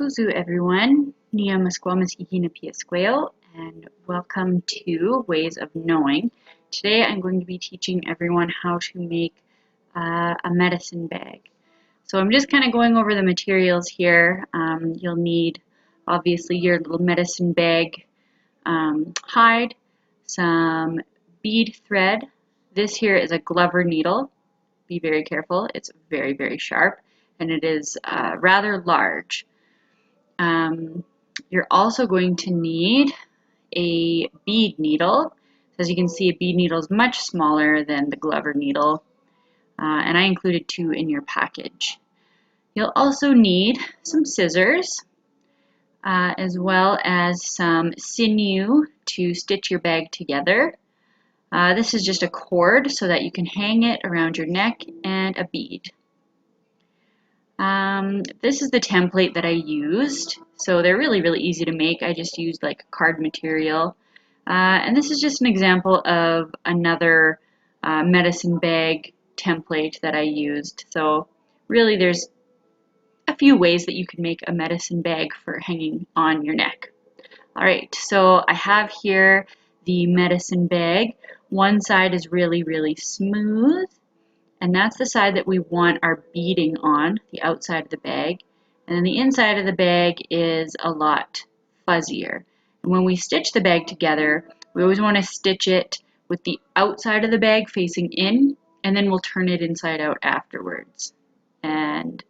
Uzu everyone, Nia Musquamas Ihina Piasqueo, and welcome to Ways of Knowing. Today I'm going to be teaching everyone how to make a medicine bag. So I'm just kind of going over the materials here. You'll need obviously your little medicine bag hide, some bead thread. This here is a Glover needle. Be very careful, it's very, very sharp, and it is rather large. You're also going to need a bead needle. As you can see, a bead needle is much smaller than the Glover needle, and I included 2 in your package. You'll also need some scissors, as well as some sinew to stitch your bag together. This is just a cord so that you can hang it around your neck, and a bead. This is the template that I used, so they're really, really easy to make. I just used like card material, and this is just an example of another medicine bag template that I used. So really there's a few ways that you can make a medicine bag for hanging on your neck. Alright, so I have here the medicine bag. One side is really, really smooth, and that's the side that we want our beading on, the outside of the bag. And then the inside of the bag is a lot fuzzier. And when we stitch the bag together, we always want to stitch it with the outside of the bag facing in, and then we'll turn it inside out afterwards. And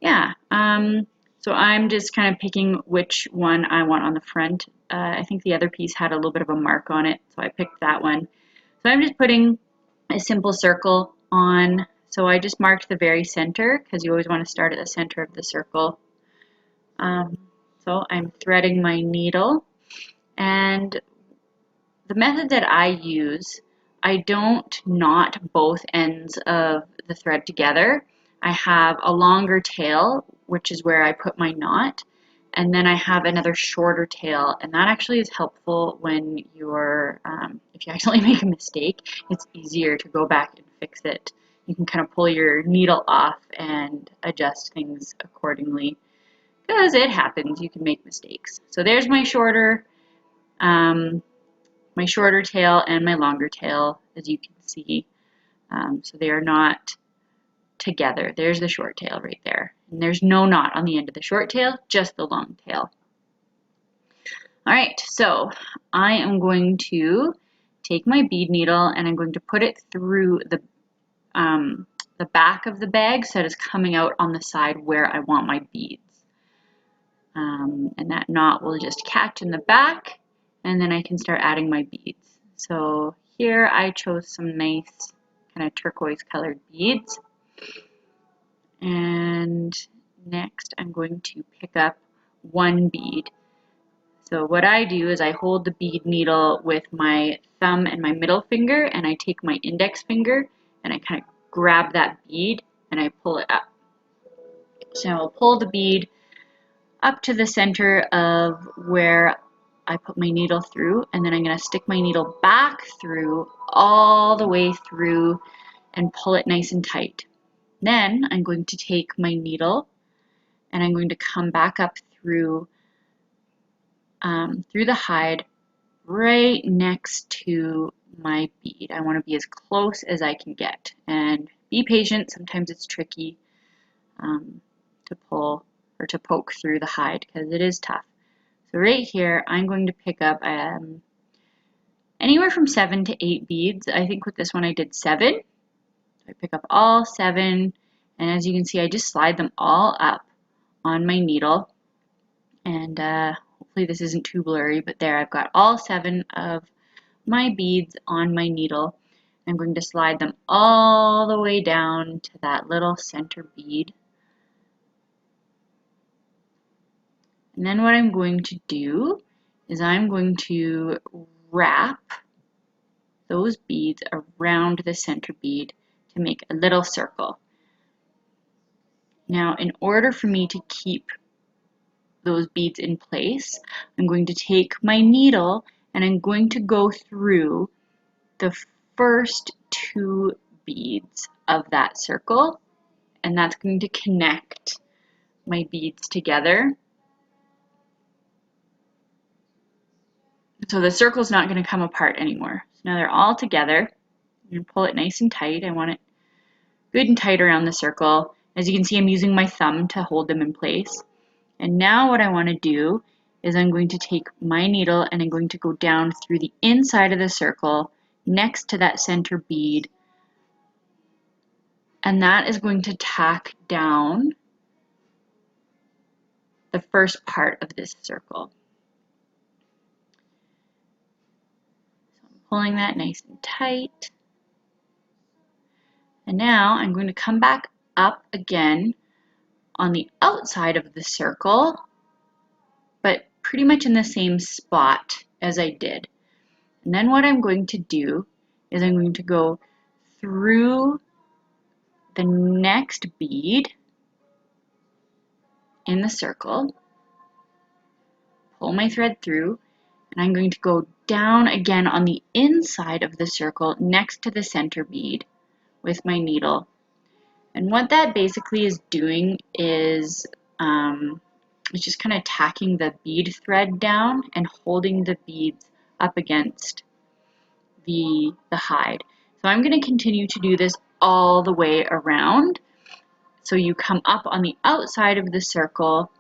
yeah, so I'm just kind of picking which one I want on the front. I think the other piece had a little bit of a mark on it, so I picked that one. So I'm just putting a simple circle on. So I just marked the very center because you always want to start at the center of the circle. So I'm threading my needle, and the method that I use, I don't knot both ends of the thread together. I have a longer tail, which is where I put my knot, and then I have another shorter tail, and that actually is helpful when you're, if you accidentally make a mistake, it's easier to go back and fix it. You can kind of pull your needle off and adjust things accordingly, because it happens, you can make mistakes. So there's my shorter tail and my longer tail, as you can see. So they are not together. There's the short tail right there. And there's no knot on the end of the short tail, just the long tail. All right, so I am going to take my bead needle and I'm going to put it through the back of the bag so that it's coming out on the side where I want my beads. And that knot will just catch in the back, and then I can start adding my beads. So here I chose some nice kind of turquoise colored beads. And next I'm going to pick up one bead. So what I do is I hold the bead needle with my thumb and my middle finger, and I take my index finger and I kind of grab that bead and I pull it up. So I'll pull the bead up to the center of where I put my needle through, and then I'm going to stick my needle back through all the way through and pull it nice and tight. Then I'm going to take my needle and I'm going to come back up through the hide right next to my bead. I want to be as close as I can get, and be patient. Sometimes it's tricky to pull or to poke through the hide because it is tough. So right here I'm going to pick up anywhere from 7 to 8 beads. I think with this one I did 7. I pick up all 7, and as you can see I just slide them all up on my needle, and hopefully this isn't too blurry, but there I've got all 7 of my beads on my needle. I'm going to slide them all the way down to that little center bead. And then what I'm going to do is I'm going to wrap those beads around the center bead to make a little circle. Now, in order for me to keep those beads in place, I'm going to take my needle and I'm going to go through the first 2 beads of that circle, and that's going to connect my beads together. So the circle's not going to come apart anymore. So now they're all together. I'm going to pull it nice and tight. I want it good and tight around the circle. As you can see, I'm using my thumb to hold them in place. And now what I want to do is I'm going to take my needle and I'm going to go down through the inside of the circle next to that center bead. And that is going to tack down the first part of this circle. So I'm pulling that nice and tight. And now I'm going to come back up again on the outside of the circle, but pretty much in the same spot as I did. And then what I'm going to do is I'm going to go through the next bead in the circle, pull my thread through, and I'm going to go down again on the inside of the circle next to the center bead with my needle. And what that basically is doing is it's just kind of tacking the bead thread down and holding the beads up against the hide. So I'm going to continue to do this all the way around. So you come up on the outside of the circle,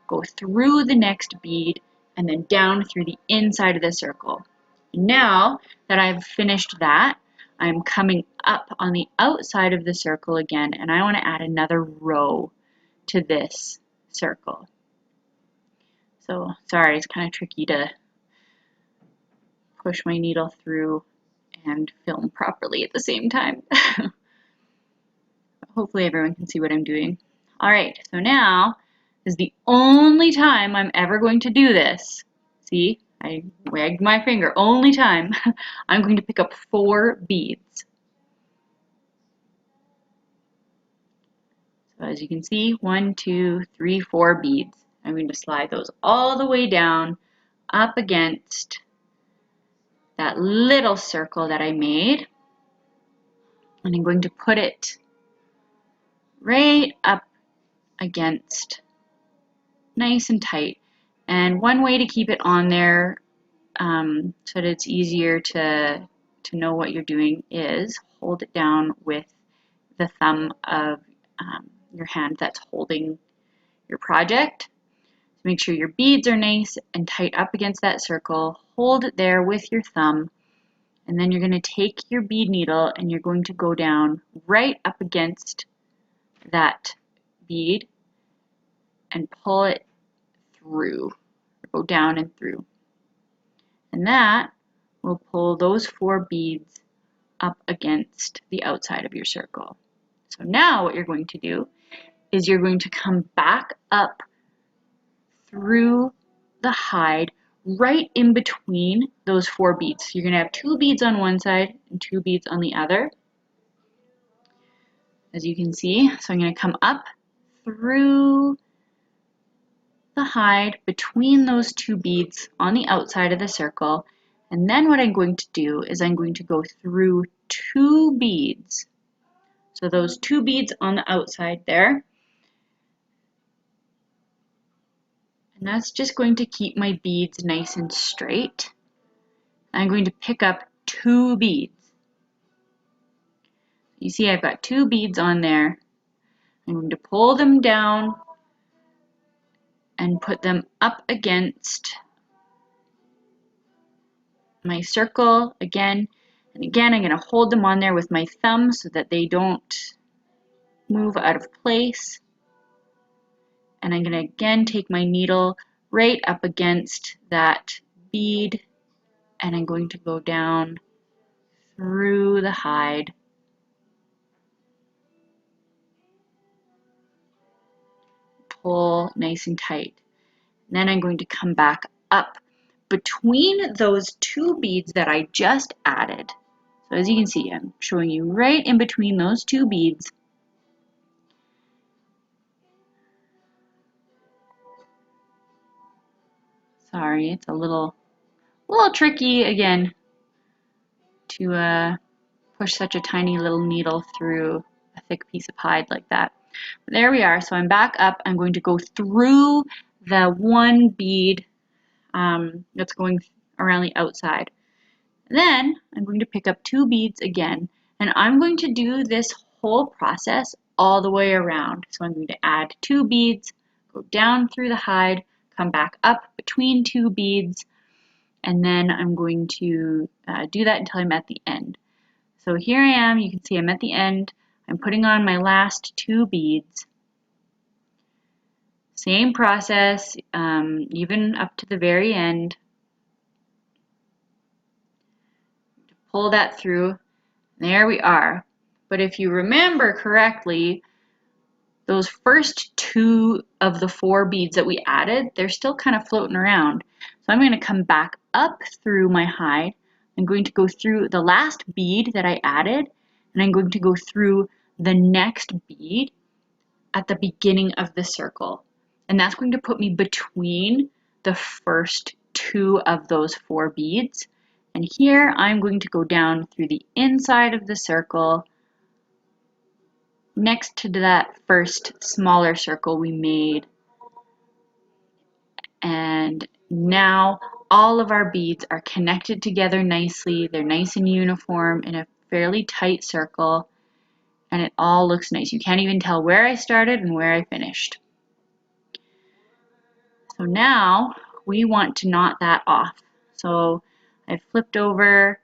go through the next bead, and then down through the inside of the circle. Now that I've finished that, I'm coming up on the outside of the circle again, and I want to add another row to this circle. So sorry, it's kind of tricky to push my needle through and film properly at the same time. Hopefully everyone can see what I'm doing. All right, so now is the only time I'm ever going to do this. See, I wagged my finger, only time. I'm going to pick up 4 beads. So as you can see, 1, 2, 3, 4 beads. I'm going to slide those all the way down up against that little circle that I made. And I'm going to put it right up against nice and tight. And one way to keep it on there so that it's easier to know what you're doing is hold it down with the thumb of your hand that's holding your project. Make sure your beads are nice and tight up against that circle. Hold it there with your thumb, and then you're going to take your bead needle and you're going to go down right up against that bead and pull it through. Go down and through. And that will pull those 4 beads up against the outside of your circle. So now what you're going to do is you're going to come back up through the hide right in between those 4 beads. So you're going to have 2 beads on one side and 2 beads on the other, as you can see. So I'm going to come up through the hide between those 2 beads on the outside of the circle, and then what I'm going to do is I'm going to go through 2 beads. So those 2 beads on the outside there. And that's just going to keep my beads nice and straight. I'm going to pick up 2 beads. You see I've got 2 beads on there. I'm going to pull them down and put them up against my circle again. And again, I'm going to hold them on there with my thumb so that they don't move out of place. And I'm going to again take my needle right up against that bead, and I'm going to go down through the hide. Pull nice and tight. And then I'm going to come back up between those 2 beads that I just added. So as you can see, I'm showing you right in between those 2 beads. Sorry, it's a little tricky again to push such a tiny little needle through a thick piece of hide like that. There we are. So I'm back up. I'm going to go through the one bead that's going around the outside. Then I'm going to pick up 2 beads again, and I'm going to do this whole process all the way around. So I'm going to add 2 beads, go down through the hide, come back up between 2 beads, and then I'm going to do that until I'm at the end. So here I am. You can see I'm at the end. I'm putting on my last 2 beads. Same process, even up to the very end. Pull that through. There we are. But if you remember correctly, those first 2 of the 4 beads that we added, they're still kind of floating around. So I'm going to come back up through my hide. I'm going to go through the last bead that I added, and I'm going to go through the next bead at the beginning of the circle. And that's going to put me between the first 2 of those 4 beads. And here I'm going to go down through the inside of the circle next to that first smaller circle we made. And now all of our beads are connected together nicely. They're nice and uniform in a fairly tight circle, and it all looks nice. You can't even tell where I started and where I finished. So now we want to knot that off. So I've flipped over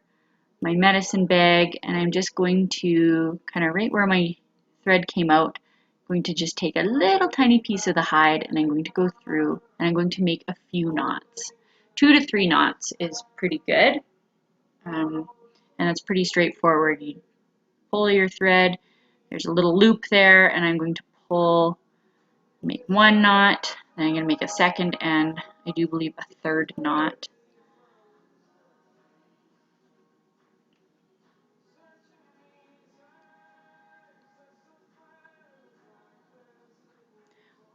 my medicine bag, and I'm just going to kind of right where my thread came out, going to just take a little tiny piece of the hide, and I'm going to go through, and I'm going to make a few knots. 2 to 3 knots is pretty good, and it's pretty straightforward. You pull your thread, there's a little loop there, and I'm going to pull, make 1 knot, then I'm going to make a second, and I do believe a 3rd knot.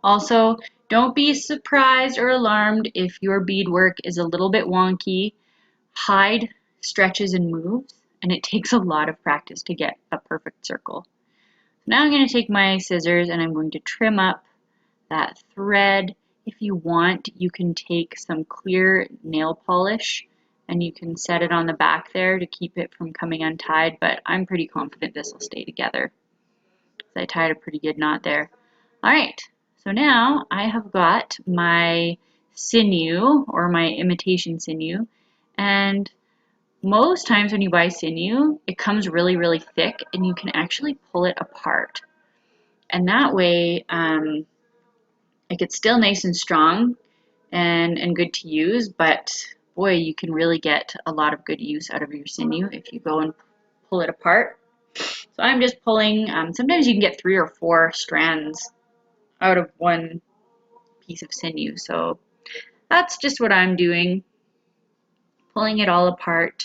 Also, don't be surprised or alarmed if your beadwork is a little bit wonky. Hide stretches and moves, and it takes a lot of practice to get a perfect circle. Now I'm going to take my scissors and I'm going to trim up that thread. If you want, you can take some clear nail polish and you can set it on the back there to keep it from coming untied, but I'm pretty confident this will stay together. So I tied a pretty good knot there. All right. So now I have got my sinew, or my imitation sinew, and most times when you buy sinew, it comes really, really thick, and you can actually pull it apart. And that way, it's still nice and strong and good to use, but boy, you can really get a lot of good use out of your sinew if you go and pull it apart. So I'm just pulling, sometimes you can get 3 or 4 strands out of one piece of sinew. So that's just what I'm doing, pulling it all apart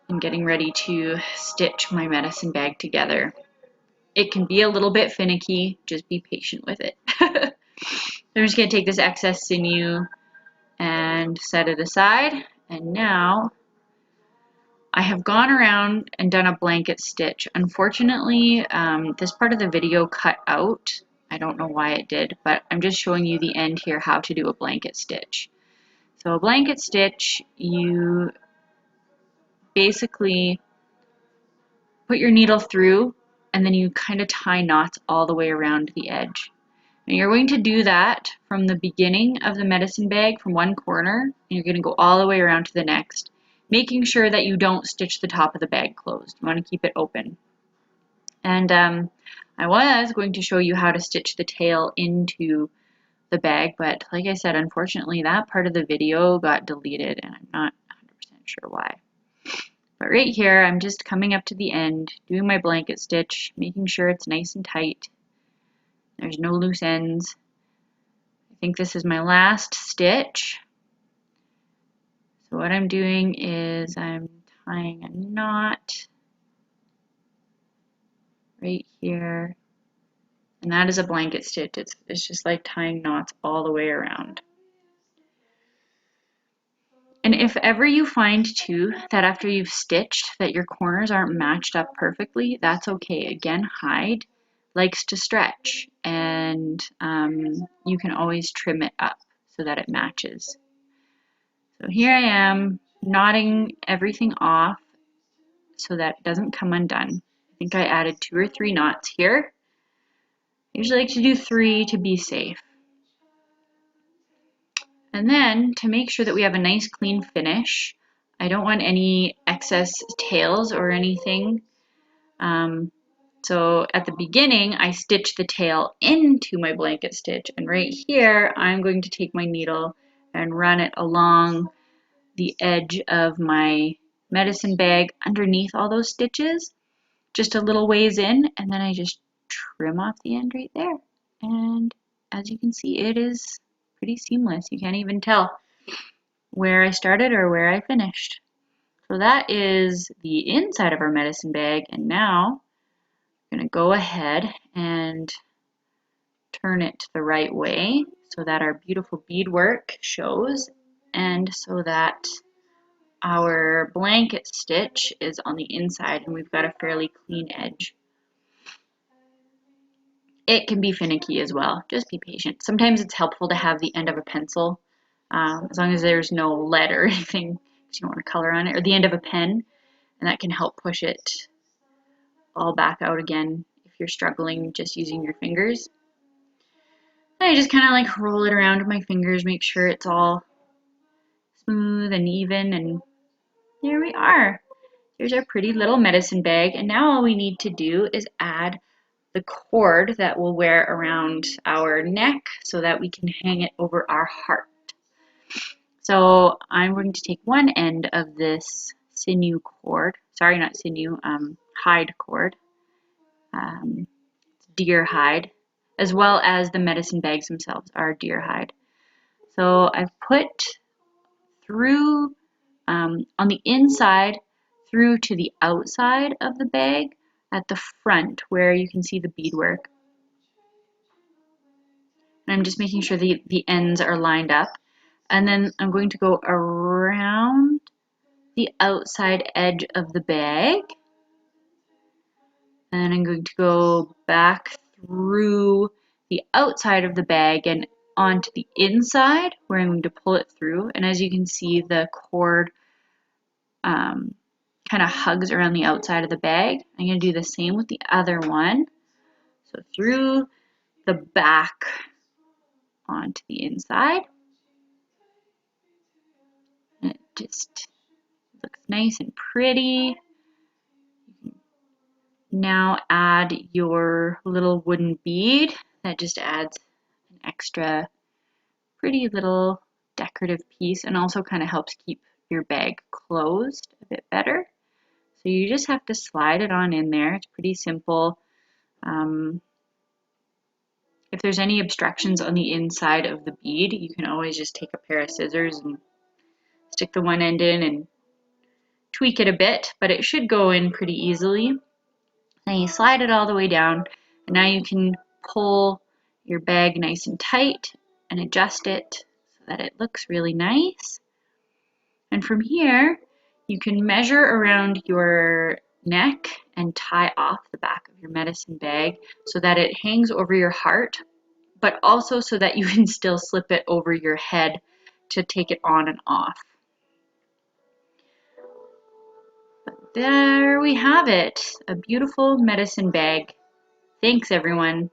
and getting ready to stitch my medicine bag together. It can be a little bit finicky, just be patient with it. I'm just going to take this excess sinew and set it aside, and now I have gone around and done a blanket stitch. Unfortunately, this part of the video cut out. I don't know why it did, but I'm just showing you the end here, how to do a blanket stitch. So a blanket stitch, you basically put your needle through and then you kind of tie knots all the way around the edge. Now you're going to do that from the beginning of the medicine bag from one corner, and you're going to go all the way around to the next, making sure that you don't stitch the top of the bag closed. You want to keep it open. And I was going to show you how to stitch the tail into the bag, but like I said, unfortunately that part of the video got deleted and I'm not 100% sure why. But right here, I'm just coming up to the end, doing my blanket stitch, making sure it's nice and tight. There's no loose ends. I think this is my last stitch. So what I'm doing is I'm tying a knot right here. And that is a blanket stitch. It's just like tying knots all the way around. And if ever you find too that after you've stitched that your corners aren't matched up perfectly, that's okay. Again, hide likes to stretch, and you can always trim it up so that it matches. So here I am knotting everything off so that it doesn't come undone. I think I added 2 or 3 knots here. I usually like to do 3 to be safe. And then to make sure that we have a nice clean finish, I don't want any excess tails or anything. So at the beginning, I stitch the tail into my blanket stitch, and right here, I'm going to take my needle and run it along the edge of my medicine bag underneath all those stitches, just a little ways in, and then I just trim off the end right there. And as you can see, it is pretty seamless. You can't even tell where I started or where I finished. So that is the inside of our medicine bag, and now I'm going to go ahead and turn it the right way so that our beautiful beadwork shows, and so that our blanket stitch is on the inside and we've got a fairly clean edge. It can be finicky as well. Just be patient. Sometimes it's helpful to have the end of a pencil, as long as there's no lead or anything, because you don't want to color on it, or the end of a pen, and that can help push it all back out again if you're struggling just using your fingers. And I just kind of like roll it around with my fingers, make sure it's all smooth and even, and there we are. Here's our pretty little medicine bag, and now all we need to do is add the cord that we'll wear around our neck so that we can hang it over our heart. So I'm going to take one end of this sinew cord, sorry, not sinew, hide cord, deer hide, as well as the medicine bags themselves are deer hide. So I've put through on the inside through to the outside of the bag at the front where you can see the beadwork. And I'm just making sure the ends are lined up. And then I'm going to go around the outside edge of the bag. And I'm going to go back through the outside of the bag and onto the inside where I'm going to pull it through. And as you can see, the cord kind of hugs around the outside of the bag. I'm going to do the same with the other one. So through the back onto the inside. And it just looks nice and pretty. Now add your little wooden bead. That just adds an extra pretty little decorative piece and also kind of helps keep your bag closed a bit better. So you just have to slide it on in there. It's pretty simple. If there's any obstructions on the inside of the bead, you can always just take a pair of scissors and stick the one end in and tweak it a bit, but it should go in pretty easily. Then you slide it all the way down, and now you can pull your bag nice and tight and adjust it so that it looks really nice. And from here, you can measure around your neck and tie off the back of your medicine bag so that it hangs over your heart, but also so that you can still slip it over your head to take it on and off. But there we have it, a beautiful medicine bag. Thanks, everyone.